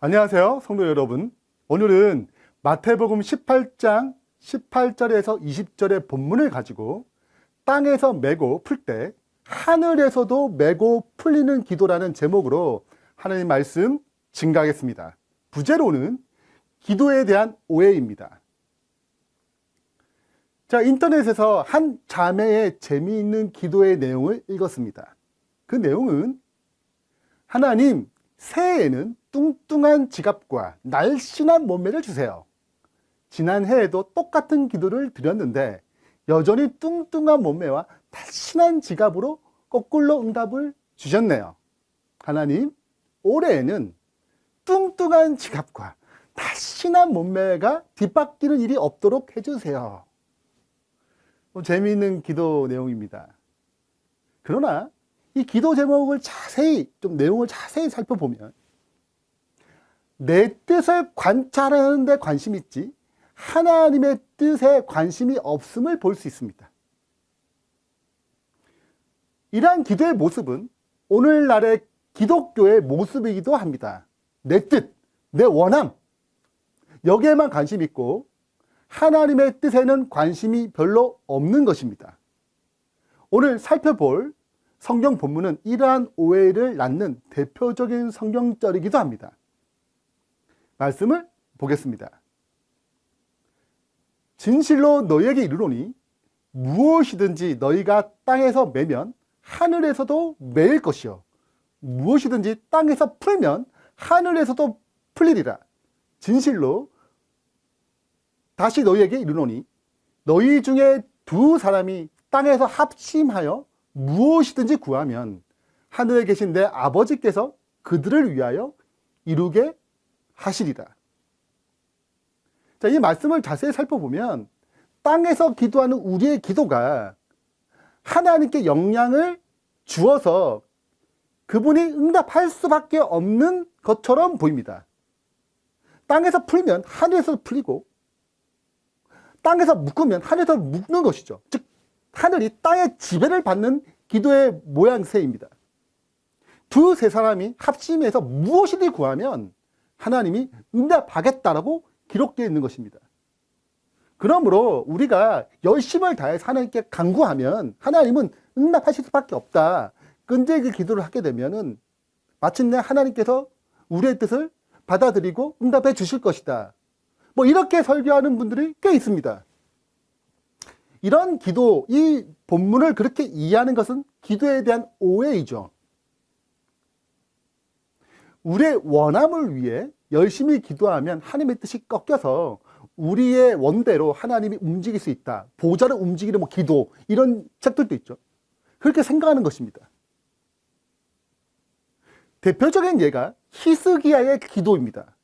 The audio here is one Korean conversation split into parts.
안녕하세요, 성도 여러분. 오늘은 마태복음 18장 18절에서 20절의 본문을 가지고 땅에서 메고 풀 때 하늘에서도 메고 풀리는 기도라는 제목으로 하나님 말씀 증가하겠습니다. 부제로는 기도에 대한 오해입니다. 자, 인터넷에서 한 자매의 재미있는 기도의 내용을 읽었습니다. 그 내용은 하나님, 새해에는 뚱뚱한 지갑과 날씬한 몸매를 주세요. 지난 해에도 똑같은 기도를 드렸는데 여전히 뚱뚱한 몸매와 날씬한 지갑으로 거꾸로 응답을 주셨네요. 하나님, 올해에는 뚱뚱한 지갑과 날씬한 몸매가 뒷바뀌는 일이 없도록 해주세요. 재미있는 기도 내용입니다. 그러나 이 기도 제목을 내용을 자세히 살펴보면 내 뜻을 관찰하는 데 관심이 있지 하나님의 뜻에 관심이 없음을 볼 수 있습니다. 이러한 기도의 모습은 오늘날의 기독교의 모습이기도 합니다. 내 뜻, 내 원함, 여기에만 관심이 있고 하나님의 뜻에는 관심이 별로 없는 것입니다. 오늘 살펴볼 성경 본문은 이러한 오해를 낳는 대표적인 성경절이기도 합니다. 말씀을 보겠습니다. 진실로 너희에게 이르노니 무엇이든지 너희가 땅에서 매면 하늘에서도 매일 것이요 무엇이든지 땅에서 풀면 하늘에서도 풀리리라. 진실로 다시 너희에게 이르노니 너희 중에 두 사람이 땅에서 합심하여 무엇이든지 구하면 하늘에 계신 내 아버지께서 그들을 위하여 이루게 하시리라. 자, 이 말씀을 자세히 살펴보면 땅에서 기도하는 우리의 기도가 하나님께 영향을 주어서 그분이 응답할 수밖에 없는 것처럼 보입니다. 땅에서 풀면 하늘에서 풀리고 땅에서 묶으면 하늘에서 묶는 것이죠. 즉 하늘이 땅의 지배를 받는 기도의 모양새입니다. 두세 사람이 합심해서 무엇이든지 구하면 하나님이 응답하겠다라고 기록되어 있는 것입니다. 그러므로 우리가 열심을 다해서 하나님께 간구하면 하나님은 응답하실 수밖에 없다. 끈질기 기도를 하게 되면은 마침내 하나님께서 우리의 뜻을 받아들이고 응답해 주실 것이다. 이렇게 설교하는 분들이 꽤 있습니다. 이런 기도, 이 본문을 그렇게 이해하는 것은 기도에 대한 오해이죠. 우리의 원함을 위해 열심히 기도하면 하나님의 뜻이 꺾여서 우리의 원대로 하나님이 움직일 수 있다. 보좌를 움직이는 기도, 이런 책들도 있죠. 그렇게 생각하는 것입니다. 대표적인 예가 히스기야의 기도입니다.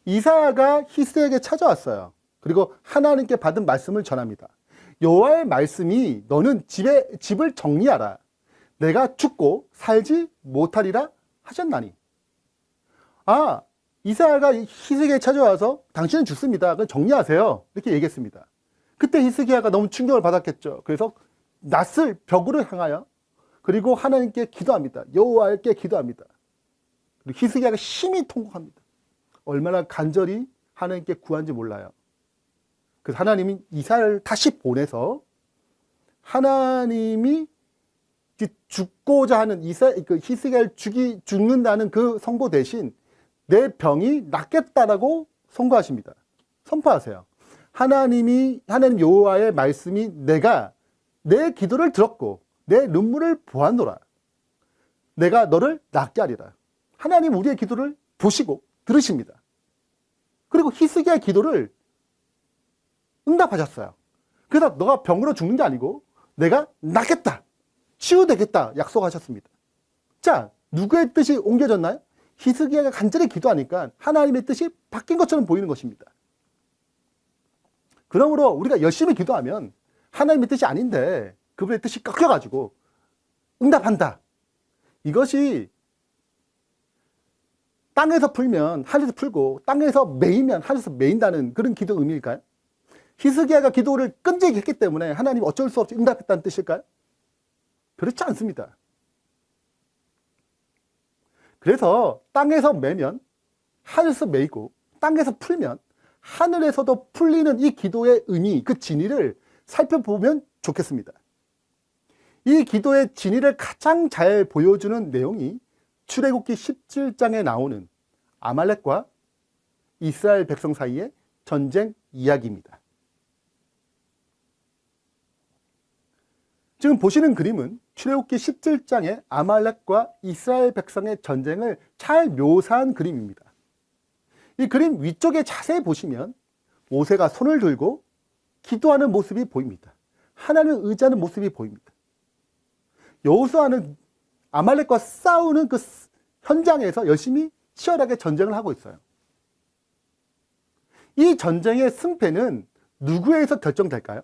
이사야가 히스기야에게 찾아왔어요. 그리고 하나님께 받은 말씀을 전합니다. 여호와의 말씀이 너는 집을 정리하라. 내가 죽고 살지 못하리라 하셨나니. 이사야가 히스기야에 찾아와서 당신은 죽습니다. 그럼 정리하세요. 이렇게 얘기했습니다. 그때 히스기야가 너무 충격을 받았겠죠. 그래서 낯을 벽으로 향하여 그리고 하나님께 기도합니다. 여호와께 기도합니다. 그리고 히스기야가 심히 통곡합니다. 얼마나 간절히 하나님께 구한지 몰라요. 그래서 하나님이 이사야를 다시 보내서 하나님이 죽고자 하는 히스기야를 죽는다는 그 선고 대신 내 병이 낫겠다라고 선고하십니다. 선포하세요. 하나님 여호와의 말씀이 내가 내 기도를 들었고 내 눈물을 보았노라. 내가 너를 낫게 하리라. 하나님 우리의 기도를 보시고 들으십니다. 그리고 히스기야의 기도를 응답하셨어요. 그래서 너가 병으로 죽는 게 아니고 내가 낫겠다, 치유되겠다 약속하셨습니다. 자, 누구의 뜻이 옮겨졌나요? 히스기야가 간절히 기도하니까 하나님의 뜻이 바뀐 것처럼 보이는 것입니다. 그러므로 우리가 열심히 기도하면 하나님의 뜻이 아닌데 그분의 뜻이 꺾여가지고 응답한다. 이것이 땅에서 풀면 하늘에서 풀고 땅에서 메이면 하늘에서 메인다는 그런 기도 의미일까요? 히스기야가 기도를 끈질기게 했기 때문에 하나님이 어쩔 수 없이 응답했다는 뜻일까요? 그렇지 않습니다. 그래서 땅에서 매면 하늘에서 매이고 땅에서 풀면 하늘에서도 풀리는 이 기도의 의미, 그 진리를 살펴보면 좋겠습니다. 이 기도의 진리를 가장 잘 보여주는 내용이 출애굽기 17장에 나오는 아말렉과 이스라엘 백성 사이의 전쟁 이야기입니다. 지금 보시는 그림은 출애굽기 17장의 아말렉과 이스라엘 백성의 전쟁을 잘 묘사한 그림입니다. 이 그림 위쪽에 자세히 보시면 모세가 손을 들고 기도하는 모습이 보입니다. 하나님을 의지하는 모습이 보입니다. 여호수아는 아말렉과 싸우는 그 현장에서 열심히 치열하게 전쟁을 하고 있어요. 이 전쟁의 승패는 누구에 의해서 결정될까요?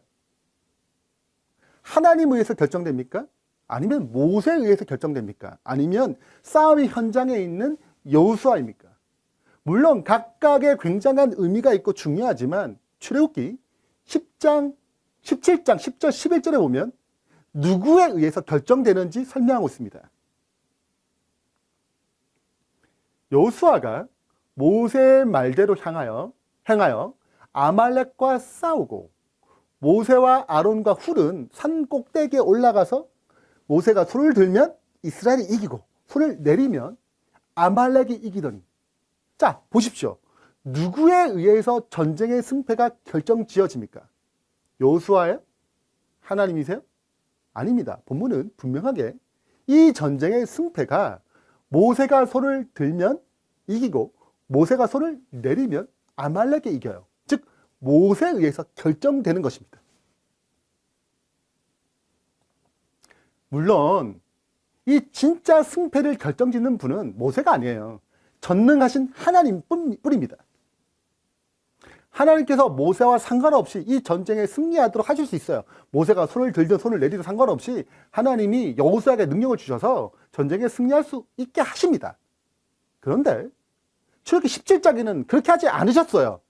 하나님에 의해서 결정됩니까? 아니면 모세에 의해서 결정됩니까? 아니면 싸움의 현장에 있는 여호수아입니까? 물론 각각의 굉장한 의미가 있고 중요하지만 출애굽기 10장, 17장, 10절, 11절에 보면 누구에 의해서 결정되는지 설명하고 있습니다. 여호수아가 모세의 말대로 행하여 아말렉과 싸우고 모세와 아론과 훌은 산 꼭대기에 올라가서 모세가 손을 들면 이스라엘이 이기고 손을 내리면 아말렉이 이기더니, 자 보십시오. 누구에 의해서 전쟁의 승패가 결정지어집니까? 여호수아의 하나님이세요? 아닙니다. 본문은 분명하게 이 전쟁의 승패가 모세가 손을 들면 이기고 모세가 손을 내리면 아말렉이 이겨요. 즉 모세에 의해서 결정되는 것입니다. 물론 이 진짜 승패를 결정짓는 분은 모세가 아니에요. 전능하신 하나님 뿐입니다. 하나님께서 모세와 상관없이 이 전쟁에 승리하도록 하실 수 있어요. 모세가 손을 들든 손을 내리든 상관없이 하나님이 여호수아에게 능력을 주셔서 전쟁에 승리할 수 있게 하십니다. 그런데 출애굽기 17장에는 그렇게 하지 않으셨어요.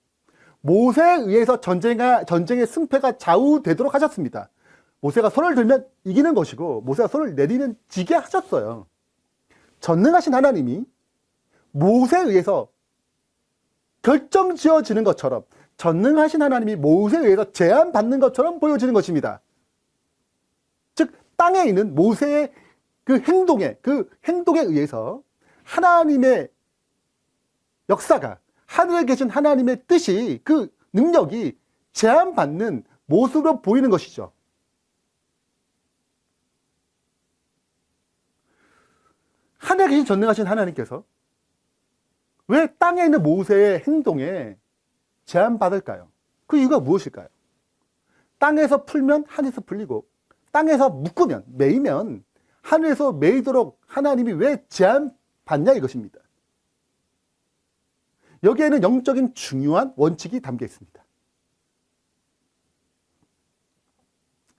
모세에 의해서 전쟁의 승패가 좌우되도록 하셨습니다. 모세가 손을 들면 이기는 것이고 모세가 손을 내리면 지게 하셨어요. 전능하신 하나님이 모세에 의해서 결정지어지는 것처럼, 전능하신 하나님이 모세에 의해서 제한받는 것처럼 보여지는 것입니다. 즉 땅에 있는 모세의 그 행동에 의해서 하나님의 역사가, 하늘에 계신 하나님의 뜻이, 그 능력이 제한받는 모습으로 보이는 것이죠. 하늘에 계신 전능하신 하나님께서 왜 땅에 있는 모세의 행동에 제한받을까요? 그 이유가 무엇일까요? 땅에서 풀면 하늘에서 풀리고 땅에서 묶으면, 매이면 하늘에서 매이도록 하나님이 왜 제한받냐 이것입니다. 여기에는 영적인 중요한 원칙이 담겨 있습니다.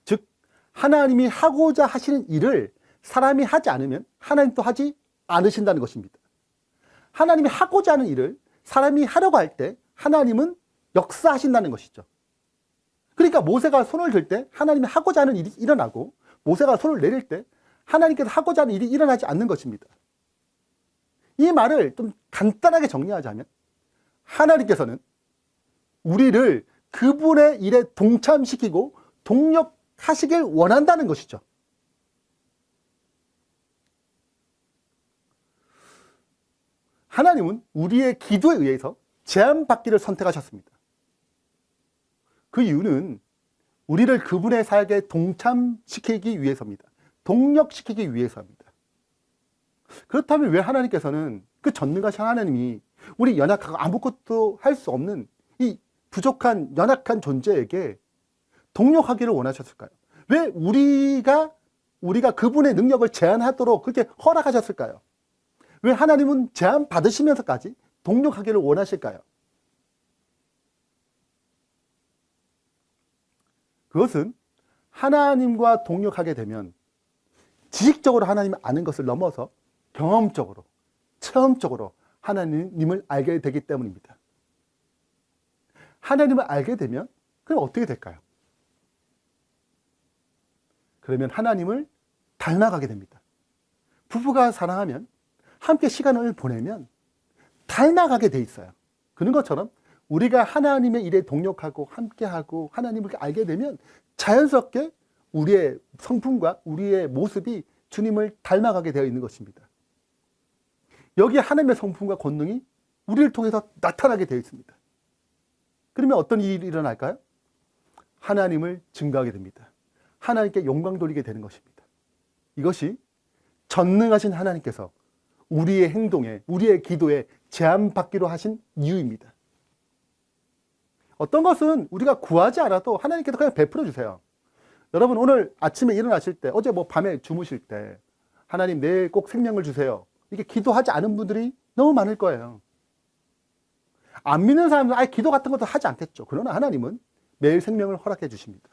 즉 하나님이 하고자 하시는 일을 사람이 하지 않으면 하나님도 하지 않으신다는 것입니다. 하나님이 하고자 하는 일을 사람이 하려고 할 때 하나님은 역사하신다는 것이죠. 그러니까 모세가 손을 들 때 하나님이 하고자 하는 일이 일어나고 모세가 손을 내릴 때 하나님께서 하고자 하는 일이 일어나지 않는 것입니다. 이 말을 좀 간단하게 정리하자면 하나님께서는 우리를 그분의 일에 동참시키고 동력하시길 원한다는 것이죠. 하나님은 우리의 기도에 의해서 제한받기를 선택하셨습니다. 그 이유는 우리를 그분의 사역에 동참시키기 위해서입니다. 동력시키기 위해서입니다. 그렇다면 왜 하나님께서는 그 전능하신 하나님이 우리 연약하고 아무것도 할 수 없는 이 부족한 연약한 존재에게 동력하기를 원하셨을까요? 왜 우리가 그분의 능력을 제한하도록 그렇게 허락하셨을까요? 왜 하나님은 제한 받으시면서까지 동력하기를 원하실까요? 그것은 하나님과 동력하게 되면 지식적으로 하나님을 아는 것을 넘어서 경험적으로, 체험적으로 하나님을 알게 되기 때문입니다. 하나님을 알게 되면 그럼 어떻게 될까요? 그러면 하나님을 닮아가게 됩니다. 부부가 사랑하면 함께 시간을 보내면 닮아가게 돼 있어요. 그런 것처럼 우리가 하나님의 일에 동력하고 함께하고 하나님을 알게 되면 자연스럽게 우리의 성품과 우리의 모습이 주님을 닮아가게 되어 있는 것입니다. 여기에 하나님의 성품과 권능이 우리를 통해서 나타나게 되어 있습니다. 그러면 어떤 일이 일어날까요? 하나님을 증거하게 됩니다. 하나님께 영광 돌리게 되는 것입니다. 이것이 전능하신 하나님께서 우리의 행동에, 우리의 기도에 제한받기로 하신 이유입니다. 어떤 것은 우리가 구하지 않아도 하나님께서 그냥 베풀어 주세요. 여러분, 오늘 아침에 일어나실 때, 어제 밤에 주무실 때 하나님 내일 꼭 생명을 주세요. 이게 기도하지 않은 분들이 너무 많을 거예요. 안 믿는 사람은 아예 기도 같은 것도 하지 않겠죠. 그러나 하나님은 매일 생명을 허락해 주십니다.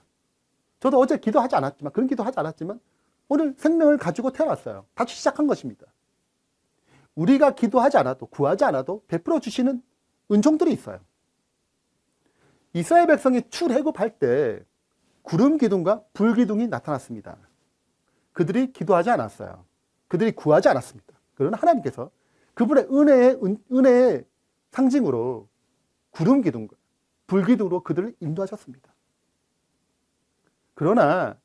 저도 어제 기도하지 않았지만, 그런 기도하지 않았지만 오늘 생명을 가지고 태어났어요. 다시 시작한 것입니다. 우리가 기도하지 않아도, 구하지 않아도 베풀어 주시는 은총들이 있어요. 이스라엘 백성이 출애굽할 때 구름 기둥과 불 기둥이 나타났습니다. 그들이 기도하지 않았어요. 그들이 구하지 않았습니다. 그러나 하나님께서 그분의 은혜의 상징으로 구름 기둥과 불 기둥으로 그들을 인도하셨습니다. 그러나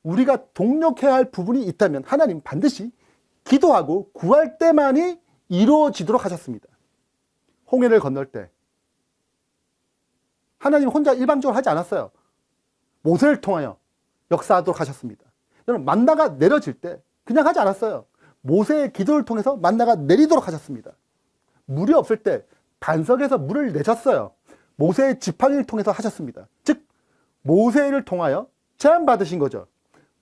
우리가 동력해야 할 부분이 있다면 하나님 반드시 기도하고 구할 때만이 이루어지도록 하셨습니다. 홍해를 건널 때 하나님 혼자 일방적으로 하지 않았어요. 모세를 통하여 역사하도록 하셨습니다. 여러분, 만나가 내려질 때 그냥 하지 않았어요. 모세의 기도를 통해서 만나가 내리도록 하셨습니다. 물이 없을 때 반석에서 물을 내셨어요. 모세의 지팡이를 통해서 하셨습니다. 즉 모세를 통하여 제안받으신 거죠.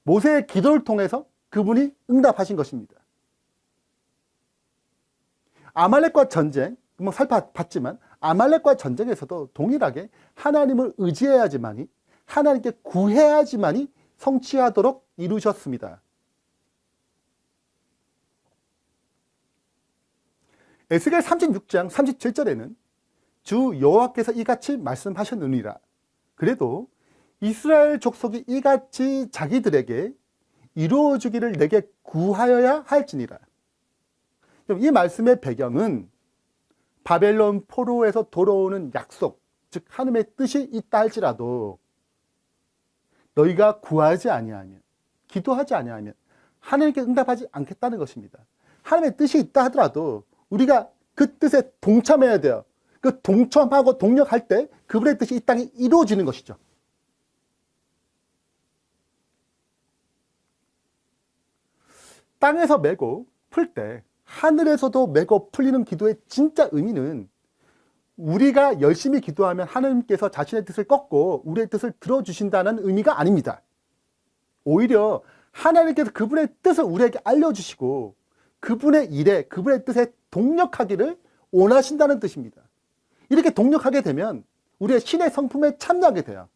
모세의 기도를 통해서 그분이 응답하신 것입니다. 아말렉과 전쟁, 살펴봤지만 아말렉과 전쟁에서도 동일하게 하나님을 의지해야지만이, 하나님께 구해야지만이 성취하도록 이루셨습니다. 에스겔 36장 37절에는 주 여호와께서 이같이 말씀하셨느니라. 그래도 이스라엘 족속이 이같이 자기들에게 이루어주기를 내게 구하여야 할지니라. 이 말씀의 배경은 바벨론 포로에서 돌아오는 약속, 즉 하나님의 뜻이 있다 할지라도 너희가 구하지 아니하면, 기도하지 아니하면 하나님께 응답하지 않겠다는 것입니다. 하나님의 뜻이 있다 하더라도 우리가 그 뜻에 동참해야 돼요. 그 동참하고 동력할 때 그분의 뜻이 이 땅에 이루어지는 것이죠. 땅에서 메고 풀 때 하늘에서도 메고 풀리는 기도의 진짜 의미는 우리가 열심히 기도하면 하나님께서 자신의 뜻을 꺾고 우리의 뜻을 들어주신다는 의미가 아닙니다. 오히려 하나님께서 그분의 뜻을 우리에게 알려주시고 그분의 일에, 그분의 뜻에 동력하기를 원하신다는 뜻입니다. 이렇게 동력하게 되면 우리의 신의 성품에 참여하게 돼요.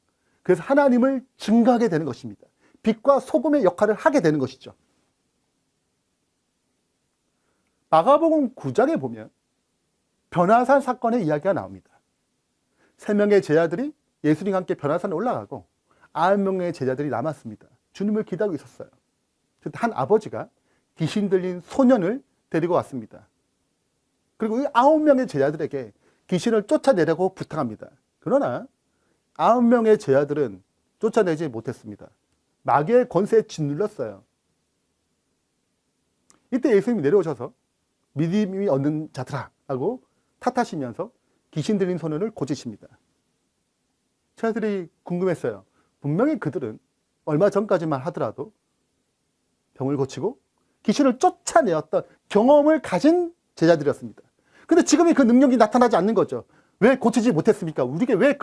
그래서 하나님을 증거하게 되는 것입니다. 빛과 소금의 역할을 하게 되는 것이죠. 마가복음 9장에 보면 변화산 사건의 이야기가 나옵니다. 3명의 제자들이 예수님과 함께 변화산에 올라가고 9명의 제자들이 남았습니다. 주님을 기다리고 있었어요. 그때 한 아버지가 귀신 들린 소년을 데리고 왔습니다. 그리고 이 9명의 제자들에게 귀신을 쫓아내려고 부탁합니다. 그러나 9명의 제자들은 쫓아내지 못했습니다. 마귀의 권세에 짓눌렸어요. 이때 예수님이 내려오셔서 믿음이 없는 자들아 하고 탓하시면서 귀신 들린 소년을 고치십니다. 제자들이 궁금했어요. 분명히 그들은 얼마 전까지만 하더라도 병을 고치고 귀신을 쫓아내었던 경험을 가진 제자들이었습니다. 근데 지금이 그 능력이 나타나지 않는 거죠. 왜 고치지 못했습니까? 우리에게 왜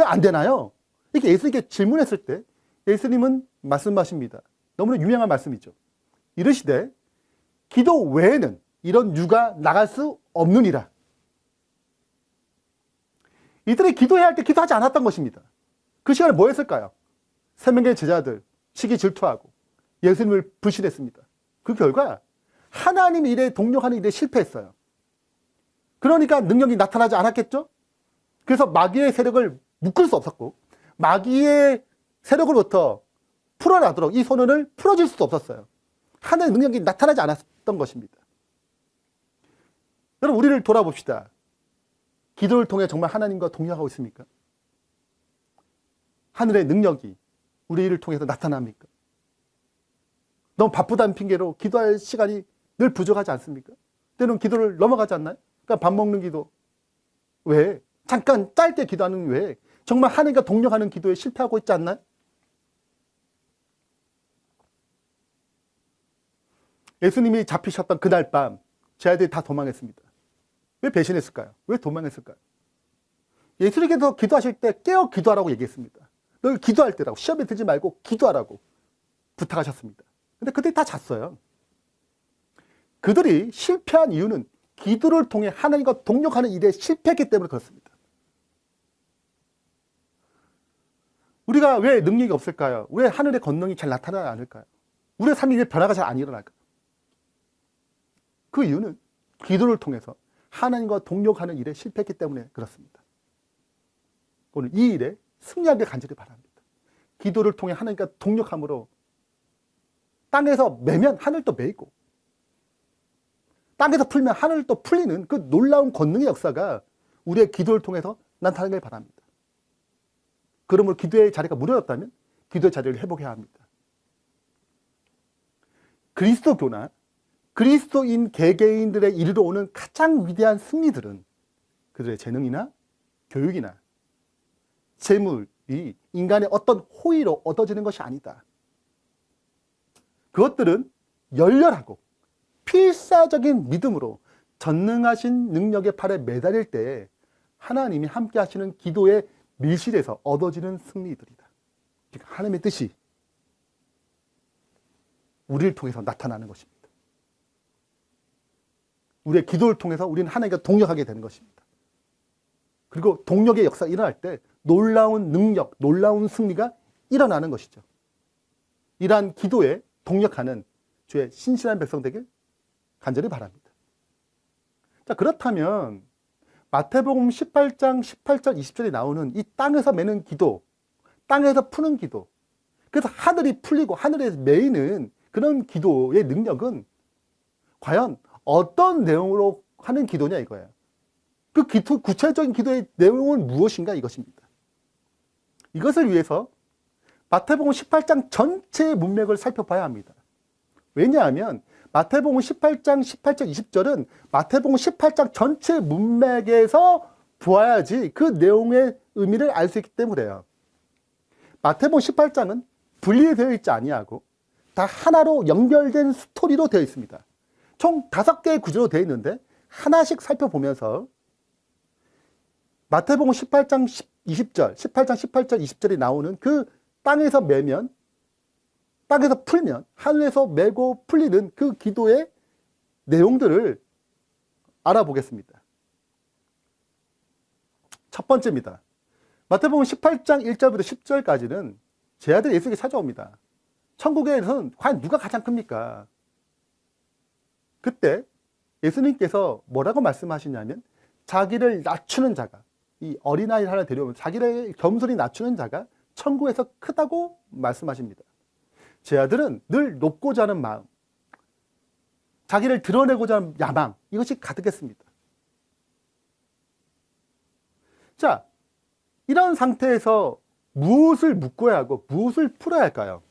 안 되나요? 이렇게 예수님께 질문했을 때 예수님은 말씀하십니다. 너무나 유명한 말씀이죠. 이르시되 기도 외에는 이런 유가 나갈 수 없느니라. 이들이 기도해야 할 때 기도하지 않았던 것입니다. 그 시간에 뭐 했을까요? 3명의 제자들 시기 질투하고 예수님을 불신했습니다. 그 결과 하나님 일에 동력하는 일에 실패했어요. 그러니까 능력이 나타나지 않았겠죠? 그래서 마귀의 세력을 묶을 수 없었고 마귀의 세력으로부터 풀어나도록 이 소년을 풀어줄 수도 없었어요. 하나님의 능력이 나타나지 않았던 것입니다. 여러분, 우리를 돌아봅시다. 기도를 통해 정말 하나님과 동역하고 있습니까? 하늘의 능력이 우리를 통해서 나타납니까? 너무 바쁘다는 핑계로 기도할 시간이 늘 부족하지 않습니까? 때로는 기도를 넘어가지 않나요? 그러니까 밥 먹는 기도. 왜? 잠깐 짧게 기도하는 왜? 정말 하나님과 동역하는 기도에 실패하고 있지 않나요? 예수님이 잡히셨던 그날 밤 제 아이들이 다 도망했습니다. 왜 배신했을까요? 왜 도망했을까요? 예수님께서 기도하실 때 깨어 기도하라고 얘기했습니다. 널 기도할 때라고, 시험에 들지 말고 기도하라고 부탁하셨습니다. 근데 그들이 다 잤어요. 그들이 실패한 이유는 기도를 통해 하나님과 동역하는 일에 실패했기 때문에 그렇습니다. 우리가 왜 능력이 없을까요? 왜 하늘의 권능이 잘 나타나지 않을까요? 우리의 삶이 왜 변화가 잘 안 일어날까요? 그 이유는 기도를 통해서 하나님과 동역하는 일에 실패했기 때문에 그렇습니다. 오늘 이 일에 승리하길 간절히 바랍니다. 기도를 통해 하나님과 동역함으로 땅에서 매면 하늘도 매이고 땅에서 풀면 하늘도 풀리는 그 놀라운 권능의 역사가 우리의 기도를 통해서 나타나길 바랍니다. 그러므로 기도의 자리가 무너졌다면 기도의 자리를 회복해야 합니다. 그리스도교나 그리스도인 개개인들의 이르러 오는 가장 위대한 승리들은 그들의 재능이나 교육이나 재물이 인간의 어떤 호의로 얻어지는 것이 아니다. 그것들은 열렬하고 필사적인 믿음으로 전능하신 능력의 팔에 매달릴 때에 하나님이 함께 하시는 기도의 밀실에서 얻어지는 승리들이다. 하나님의 뜻이 우리를 통해서 나타나는 것입니다. 우리의 기도를 통해서 우리는 하나님과 동역하게 되는 것입니다. 그리고 동역의 역사가 일어날 때 놀라운 능력, 놀라운 승리가 일어나는 것이죠. 이러한 기도에 동역하는 주의 신실한 백성 되길 간절히 바랍니다. 자, 그렇다면 마태복음 18장 18절 20절에 나오는 이 땅에서 매는 기도, 땅에서 푸는 기도, 그래서 하늘이 풀리고 하늘에 매이는 그런 기도의 능력은 과연 어떤 내용으로 하는 기도냐 이거예요. 그 구체적인 기도의 내용은 무엇인가 이것입니다. 이것을 위해서 마태복음 18장 전체의 문맥을 살펴봐야 합니다. 왜냐하면 마태복음 18장 18절 20절은 마태복음 18장 전체 문맥에서 보아야지 그 내용의 의미를 알 수 있기 때문에요. 마태복음 18장은 분리되어 있지 아니하고 다 하나로 연결된 스토리로 되어 있습니다. 총 5개의 구조로 되어 있는데 하나씩 살펴보면서 마태복음 18장 20절, 18장 18절 20절이 나오는 그 땅에서 매면, 땅에서 풀면, 하늘에서 매고 풀리는 그 기도의 내용들을 알아보겠습니다. 첫 번째입니다. 마태복음 18장 1절부터 10절까지는 제 아들 예수에게 찾아옵니다. 천국에서는 과연 누가 가장 큽니까? 그때 예수님께서 뭐라고 말씀하시냐면 자기를 낮추는 자가, 이 어린아이를 하나 데려오면 자기를 겸손히 낮추는 자가 천국에서 크다고 말씀하십니다. 제 아들은 늘 높고자 하는 마음, 자기를 드러내고자 하는 야망, 이것이 가득했습니다. 자, 이런 상태에서 무엇을 묻고야 하고 무엇을 풀어야 할까요?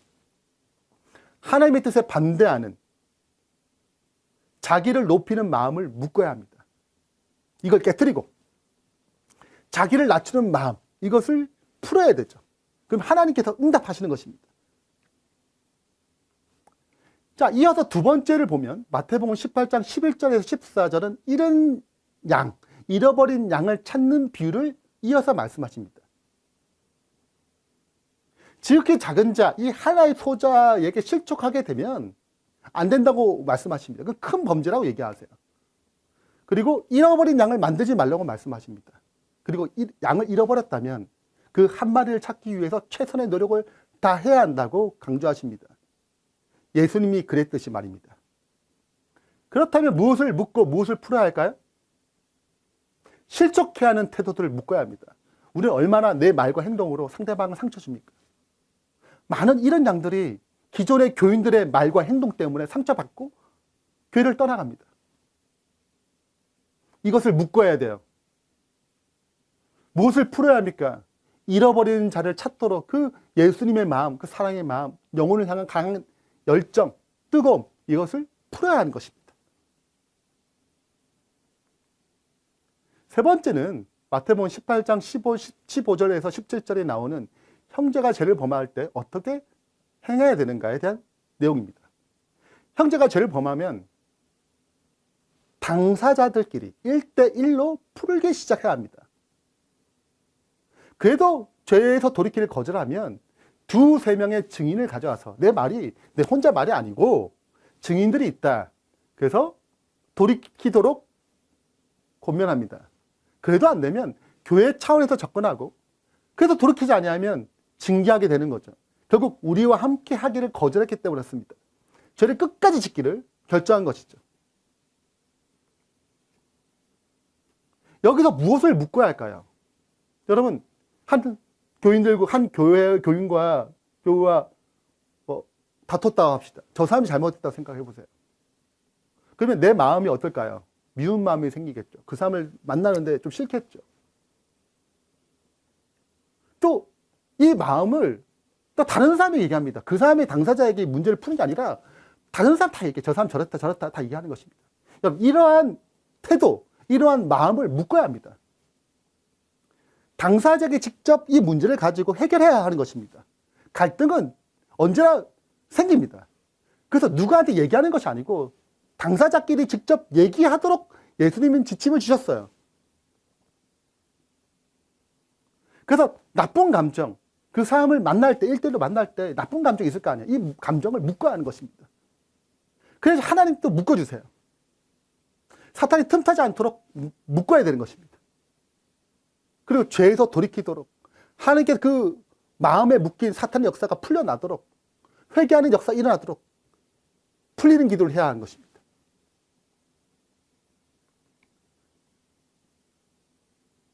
하나님의 뜻에 반대하는 자기를 높이는 마음을 묻고야 합니다. 이걸 깨트리고 자기를 낮추는 마음, 이것을 풀어야 되죠. 그럼 하나님께서 응답하시는 것입니다. 자, 이어서 두 번째를 보면 마태복음 18장 11절에서 14절은 잃은 양, 잃어버린 양을 찾는 비유를 이어서 말씀하십니다. 지극히 작은 자, 이 하나의 소자에게 실족하게 되면 안 된다고 말씀하십니다. 그 큰 범죄라고 얘기하세요. 그리고 잃어버린 양을 만들지 말라고 말씀하십니다. 그리고 양을 잃어버렸다면 그 한 마리를 찾기 위해서 최선의 노력을 다 해야 한다고 강조하십니다. 예수님이 그랬듯이 말입니다. 그렇다면 무엇을 묻고 무엇을 풀어야 할까요? 실족해 하는 태도들을 묶어야 합니다. 우리는 얼마나 내 말과 행동으로 상대방을 상처 줍니까? 많은 이런 양들이 기존의 교인들의 말과 행동 때문에 상처받고 교회를 떠나갑니다. 이것을 묶어야 돼요. 무엇을 풀어야 합니까? 잃어버리는 자를 찾도록 그 예수님의 마음, 그 사랑의 마음, 영혼을 향한 강한 열정, 뜨거움, 이것을 풀어야 하는 것입니다. 세 번째는 마태복음 18장 15절에서 17절에 나오는 형제가 죄를 범할 때 어떻게 행해야 되는가에 대한 내용입니다. 형제가 죄를 범하면 당사자들끼리 1대1로 풀기 시작해야 합니다. 그래도 죄에서 돌이키를 거절하면 두세 명의 증인을 가져와서 내 말이 내 혼자 말이 아니고 증인들이 있다. 그래서 돌이키도록 권면합니다. 그래도 안 되면 교회 차원에서 접근하고 그래서 돌이키지 아니하면 징계하게 되는 거죠. 결국 우리와 함께 하기를 거절했기 때문이었습니다. 죄를 끝까지 짓기를 결정한 것이죠. 여기서 무엇을 묶어야 할까요? 여러분, 한 교인들과 한 교인과 교우와 다퉜다고 합시다. 저 사람이 잘못했다고 생각해 보세요. 그러면 내 마음이 어떨까요? 미운 마음이 생기겠죠. 그 사람을 만나는데 좀 싫겠죠. 또 이 마음을 또 다른 사람이 얘기합니다. 그 사람의 당사자에게 문제를 푸는 게 아니라 다른 사람 다 얘기해. 저 사람 저랬다 저랬다 다 얘기하는 것입니다. 여러분, 이러한 태도, 이러한 마음을 묶어야 합니다. 당사자에게 직접 이 문제를 가지고 해결해야 하는 것입니다. 갈등은 언제나 생깁니다. 그래서 누구한테 얘기하는 것이 아니고 당사자끼리 직접 얘기하도록 예수님은 지침을 주셨어요. 그래서 나쁜 감정, 그 사람을 만날 때, 1대1로 만날 때 나쁜 감정이 있을 거 아니에요. 이 감정을 묶어야 하는 것입니다. 그래서 하나님 또 묶어주세요. 사탄이 틈타지 않도록 묶어야 되는 것입니다. 그리고 죄에서 돌이키도록 하나님께 그 마음에 묶인 사탄의 역사가 풀려나도록 회개하는 역사가 일어나도록 풀리는 기도를 해야 하는 것입니다.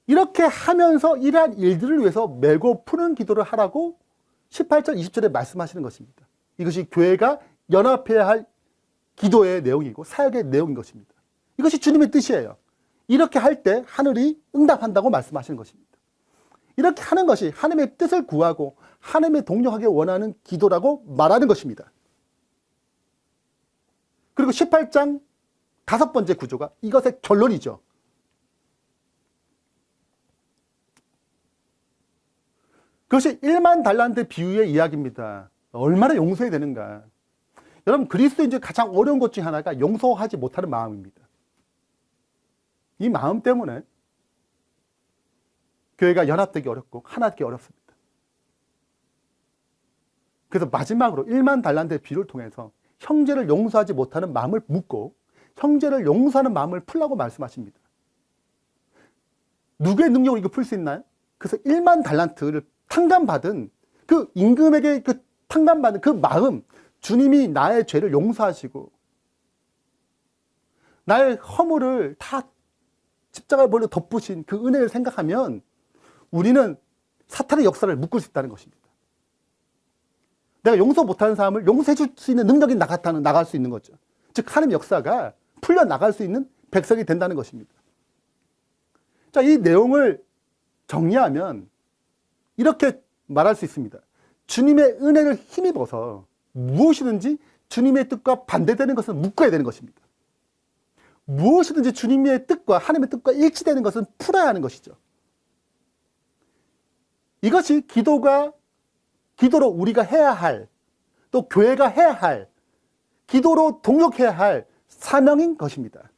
이렇게 하면서 이러한 일들을 위해서 메고 푸는 기도를 하라고 18절, 20절에 말씀하시는 것입니다. 이것이 교회가 연합해야 할 기도의 내용이고 사역의 내용인 것입니다. 이것이 주님의 뜻이에요. 이렇게 할 때 하늘이 응답한다고 말씀하시는 것입니다. 이렇게 하는 것이 하나님의 뜻을 구하고 하나님의 동력하기 원하는 기도라고 말하는 것입니다. 그리고 18장 5번째 구조가 이것의 결론이죠. 그것이 1만 달란트 비유의 이야기입니다. 얼마나 용서해야 되는가. 여러분, 그리스도인들 가장 어려운 것 중에 하나가 용서하지 못하는 마음입니다. 이 마음 때문에 교회가 연합되기 어렵고 하나되기 어렵습니다. 그래서 마지막으로 1만 달란트의 비유를 통해서 형제를 용서하지 못하는 마음을 묻고 형제를 용서하는 마음을 풀라고 말씀하십니다. 누구의 능력으로 이거 풀 수 있나요? 그래서 1만 달란트를 탕감받은 그 임금에게 그 탕감받은 그 마음, 주님이 나의 죄를 용서하시고 나의 허물을 다 십자가에 벌려 덮으신 그 은혜를 생각하면 우리는 사탄의 역사를 묶을 수 있다는 것입니다. 내가 용서 못하는 사람을 용서해 줄 수 있는 능력이 나갈 수 있는 거죠. 즉 하나님의 역사가 풀려나갈 수 있는 백성이 된다는 것입니다. 자, 이 내용을 정리하면 이렇게 말할 수 있습니다. 주님의 은혜를 힘입어서 무엇이든지 주님의 뜻과 반대되는 것은 묶어야 되는 것입니다. 무엇이든지 주님의 뜻과 하나님의 뜻과 일치되는 것은 풀어야 하는 것이죠. 이것이 기도로 우리가 해야 할, 또 교회가 해야 할, 기도로 동역해야 할 사명인 것입니다.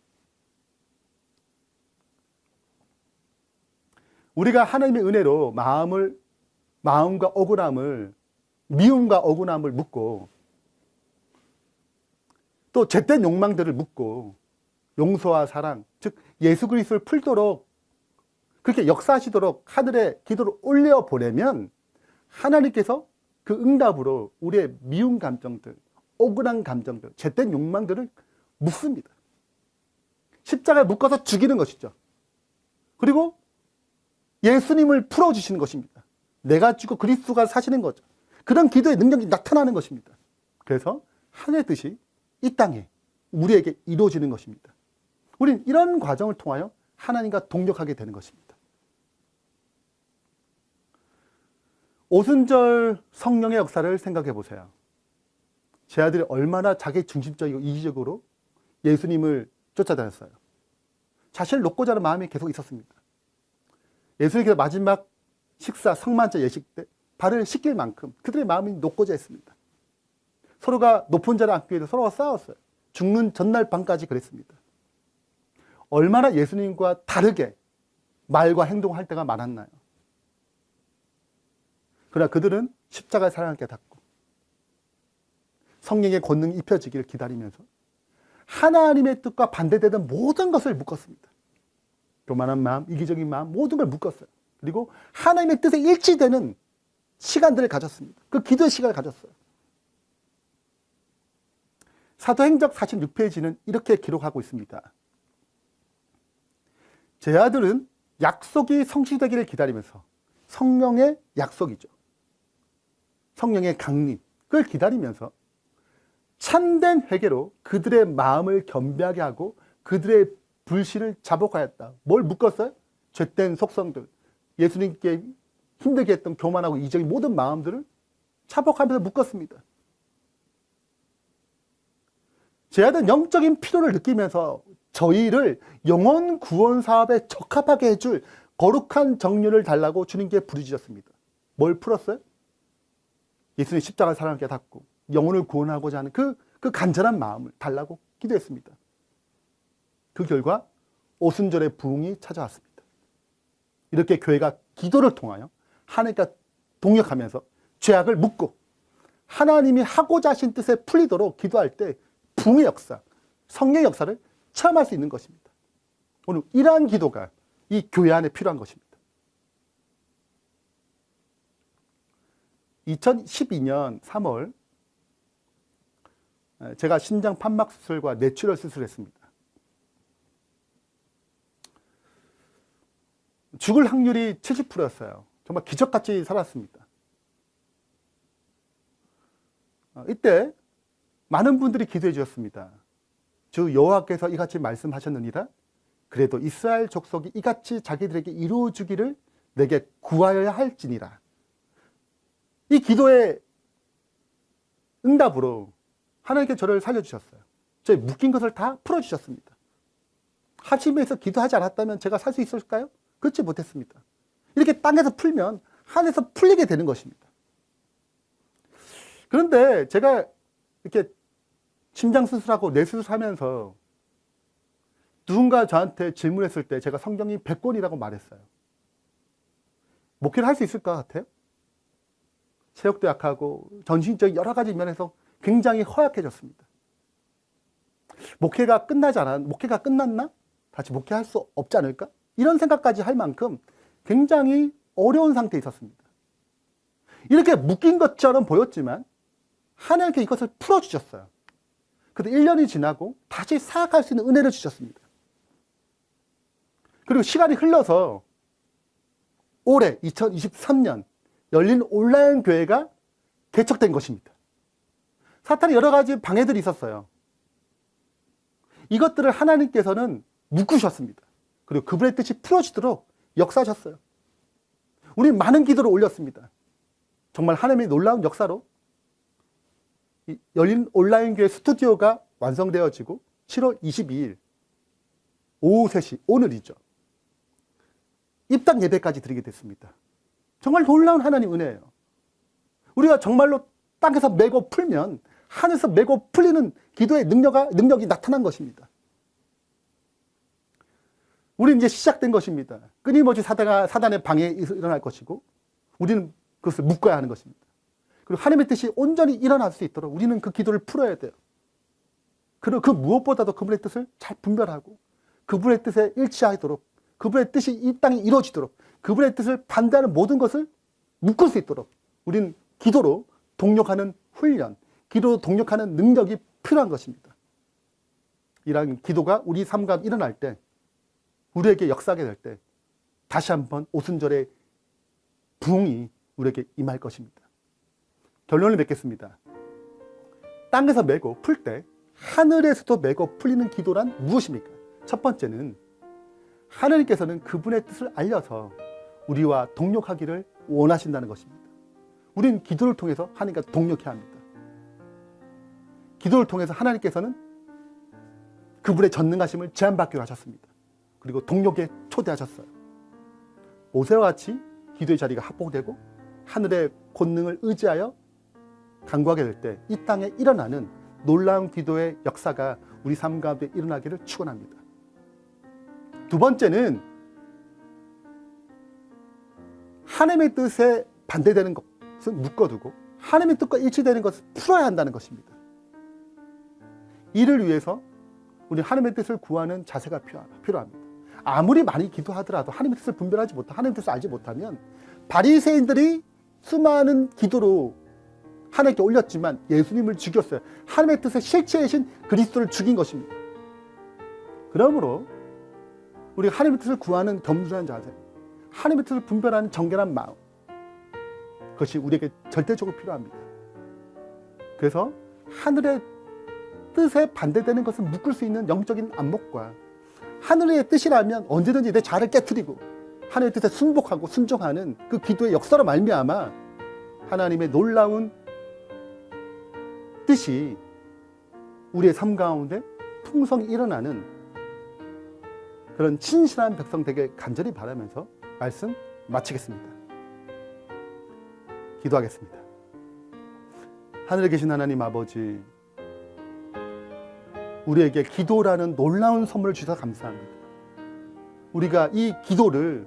우리가 하나님의 은혜로 마음과 억울함을, 미움과 억울함을 묻고 또 죄된 욕망들을 묻고 용서와 사랑, 즉 예수 그리스도를 풀도록 그렇게 역사하시도록 하늘에 기도를 올려보내면 하나님께서 그 응답으로 우리의 미운 감정들, 억울한 감정들, 죄된 욕망들을 묻습니다. 십자가에 묶어서 죽이는 것이죠. 그리고 예수님을 풀어주시는 것입니다. 내가 죽고 그리스도가 사시는 거죠. 그런 기도의 능력이 나타나는 것입니다. 그래서 하나님의 뜻이 이 땅에 우리에게 이루어지는 것입니다. 우린 이런 과정을 통하여 하나님과 동력하게 되는 것입니다. 오순절 성령의 역사를 생각해 보세요. 제 아들이 얼마나 자기 중심적이고 이기적으로 예수님을 쫓아다녔어요. 자신을 놓고자 하는 마음이 계속 있었습니다. 예수님께서 마지막 식사 성만찬 예식 때 발을 씻길 만큼 그들의 마음이 놓고자 했습니다. 서로가 높은 자리에 앉기 위해서 서로가 싸웠어요. 죽는 전날 밤까지 그랬습니다. 얼마나 예수님과 다르게 말과 행동할 때가 많았나요? 그러나 그들은 십자가의 사랑을 깨닫고 성령의 권능이 입혀지기를 기다리면서 하나님의 뜻과 반대되는 모든 것을 묶었습니다. 교만한 마음, 이기적인 마음, 모든 걸 묶었어요. 그리고 하나님의 뜻에 일치되는 시간들을 가졌습니다. 그 기도의 시간을 가졌어요. 사도행적 46페이지는 이렇게 기록하고 있습니다. 제 아들은 약속이 성취되기를 기다리면서 성령의 약속이죠. 성령의 강림, 그걸 기다리면서 참된 회개로 그들의 마음을 겸비하게 하고 그들의 불신을 자복하였다. 뭘 묶었어요? 죄된 속성들, 예수님께 힘들게 했던 교만하고 이적인 모든 마음들을 자복하면서 묶었습니다. 제 아들은 영적인 필요를 느끼면서 저희를 영혼 구원 사업에 적합하게 해줄 거룩한 정륜을 달라고 주님께 부르짖었습니다. 뭘 풀었어요? 예수님 십자가 사랑을 깨닫고 영혼을 구원하고자 하는 그 간절한 마음을 달라고 기도했습니다. 그 결과 오순절의 부흥이 찾아왔습니다. 이렇게 교회가 기도를 통하여 하나님과 동역하면서 죄악을 묻고 하나님이 하고자 하신 뜻에 풀리도록 기도할 때 부흥의 역사, 성령의 역사를 체험할 수 있는 것입니다. 오늘 이러한 기도가 이 교회 안에 필요한 것입니다. 2012년 3월 제가 신장 판막 수술과 뇌출혈 수술을 했습니다. 죽을 확률이 70%였어요. 정말 기적같이 살았습니다. 이때 많은 분들이 기도해 주셨습니다. 주 여호와께서 이같이 말씀하셨느니라. 그래도 이스라엘 족속이 이같이 자기들에게 이루어 주기를 내게 구하여야 할지니라. 이 기도의 응답으로 하나님께 저를 살려주셨어요. 저희 묶인 것을 다 풀어주셨습니다. 하나님에서 기도하지 않았다면 제가 살 수 있을까요? 그렇지 못했습니다. 이렇게 땅에서 풀면 하늘에서 풀리게 되는 것입니다. 그런데 제가 이렇게 심장 수술하고 뇌 수술하면서 누군가 저한테 질문했을 때 제가 성경이 100권이라고 말했어요. 목회를 할 수 있을 것 같아요? 체력도 약하고 전신적인 여러 가지 면에서 굉장히 허약해졌습니다. 목회가 끝났나? 다시 목회할 수 없지 않을까? 이런 생각까지 할 만큼 굉장히 어려운 상태에 있었습니다. 이렇게 묶인 것처럼 보였지만 하나님께 이것을 풀어주셨어요. 그런데 1년이 지나고 다시 사역할 수 있는 은혜를 주셨습니다. 그리고 시간이 흘러서 올해 2023년 열린 온라인 교회가 개척된 것입니다. 사탄이 여러 가지 방해들이 있었어요. 이것들을 하나님께서는 묶으셨습니다. 그리고 그분의 뜻이 풀어지도록 역사하셨어요. 우리 많은 기도를 올렸습니다. 정말 하나님의 놀라운 역사로 열린 온라인 교회 스튜디오가 완성되어지고 7월 22일 오후 3시, 오늘이죠. 입당 예배까지 드리게 됐습니다. 정말 놀라운 하나님 은혜예요. 우리가 정말로 땅에서 메고 풀면 하늘에서 메고 풀리는 기도의 능력이 나타난 것입니다. 우리는 이제 시작된 것입니다. 끊임없이 사단의 방해에 일어날 것이고 우리는 그것을 묶어야 하는 것입니다. 그리고 하나님의 뜻이 온전히 일어날 수 있도록 우리는 그 기도를 풀어야 돼요. 그리고 그 무엇보다도 그분의 뜻을 잘 분별하고 그분의 뜻에 일치하도록 그분의 뜻이 이 땅에 이루어지도록 그분의 뜻을 반대하는 모든 것을 묶을 수 있도록 우리는 기도로 동력하는 훈련, 기도로 동력하는 능력이 필요한 것입니다. 이러한 기도가 우리 삶 가운데 일어날 때 우리에게 역사하게 될 때 다시 한번 오순절의 부흥이 우리에게 임할 것입니다. 결론을 맺겠습니다. 땅에서 메고 풀 때 하늘에서도 메고 풀리는 기도란 무엇입니까? 첫 번째는 하나님께서는 그분의 뜻을 알려서 우리와 동력하기를 원하신다는 것입니다. 우리는 기도를 통해서 하나님과 동력해야 합니다. 기도를 통해서 하나님께서는 그분의 전능하심을 제한받기로 하셨습니다. 그리고 동력에 초대하셨어요. 모세와 같이 기도의 자리가 확보되고 하늘의 권능을 의지하여 간구하게 될 때 이 땅에 일어나는 놀라운 기도의 역사가 우리 삶 가운데 일어나기를 축원합니다. 두 번째는 하나님의 뜻에 반대되는 것은 묶어두고 하나님의 뜻과 일치되는 것을 풀어야 한다는 것입니다. 이를 위해서 우리 하나님의 뜻을 구하는 자세가 필요합니다. 아무리 많이 기도하더라도 하나님의 뜻을 분별하지 못하고 하나님의 뜻을 알지 못하면 바리새인들이 수많은 기도로 하나님께 올렸지만 예수님을 죽였어요. 하나님의 뜻의 실체이신 그리스도를 죽인 것입니다. 그러므로 우리가 하나님의 뜻을 구하는 겸손한 자세, 하나님의 뜻을 분별하는 정결한 마음, 그것이 우리에게 절대적으로 필요합니다. 그래서 하늘의 뜻에 반대되는 것을 묶을 수 있는 영적인 안목과 하늘의 뜻이라면 언제든지 내 자아를 깨트리고 하나님의 뜻에 순복하고 순종하는 그 기도의 역사로 말미암아 하나님의 놀라운 뜻이 우리의 삶 가운데 풍성히 일어나는 그런 신실한 백성 되게 간절히 바라면서 말씀 마치겠습니다. 기도하겠습니다. 하늘에 계신 하나님 아버지, 우리에게 기도라는 놀라운 선물을 주셔서 감사합니다. 우리가 이 기도를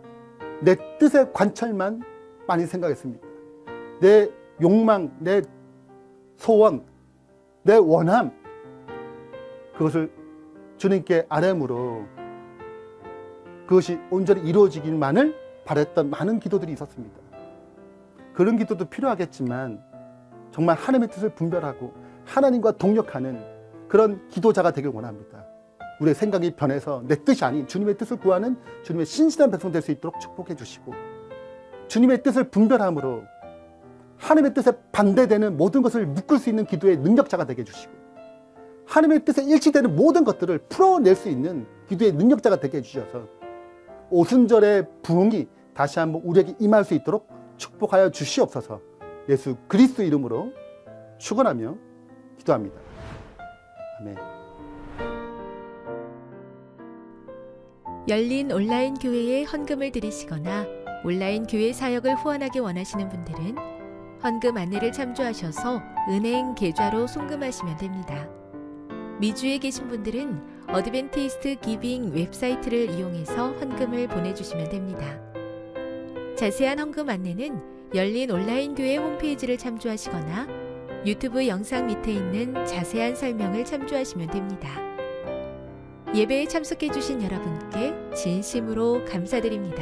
내 뜻의 관철만 많이 생각했습니다. 내 욕망, 내 소원, 내 원함, 그것을 주님께 아뢰므로 그것이 온전히 이루어지기만을 바랬던 많은 기도들이 있었습니다. 그런 기도도 필요하겠지만 정말 하나님의 뜻을 분별하고 하나님과 동력하는 그런 기도자가 되길 원합니다. 우리의 생각이 변해서 내 뜻이 아닌 주님의 뜻을 구하는 주님의 신실한 백성 될 수 있도록 축복해 주시고, 주님의 뜻을 분별함으로 하나님의 뜻에 반대되는 모든 것을 묶을 수 있는 기도의 능력자가 되게 해주시고, 하나님의 뜻에 일치되는 모든 것들을 풀어낼 수 있는 기도의 능력자가 되게 해주셔서 오순절의 부흥이 다시 한번 우리에게 임할 수 있도록 축복하여 주시옵소서. 예수 그리스도 이름으로 축원하며 기도합니다. 아멘. 열린 온라인 교회에 헌금을 드리시거나 온라인 교회 사역을 후원하기 원하시는 분들은 헌금 안내를 참조하셔서 은행 계좌로 송금하시면 됩니다. 미주에 계신 분들은 어드벤티스트 기빙 웹사이트를 이용해서 헌금을 보내주시면 됩니다. 자세한 헌금 안내는 열린 온라인 교회 홈페이지를 참조하시거나 유튜브 영상 밑에 있는 자세한 설명을 참조하시면 됩니다. 예배에 참석해주신 여러분께 진심으로 감사드립니다.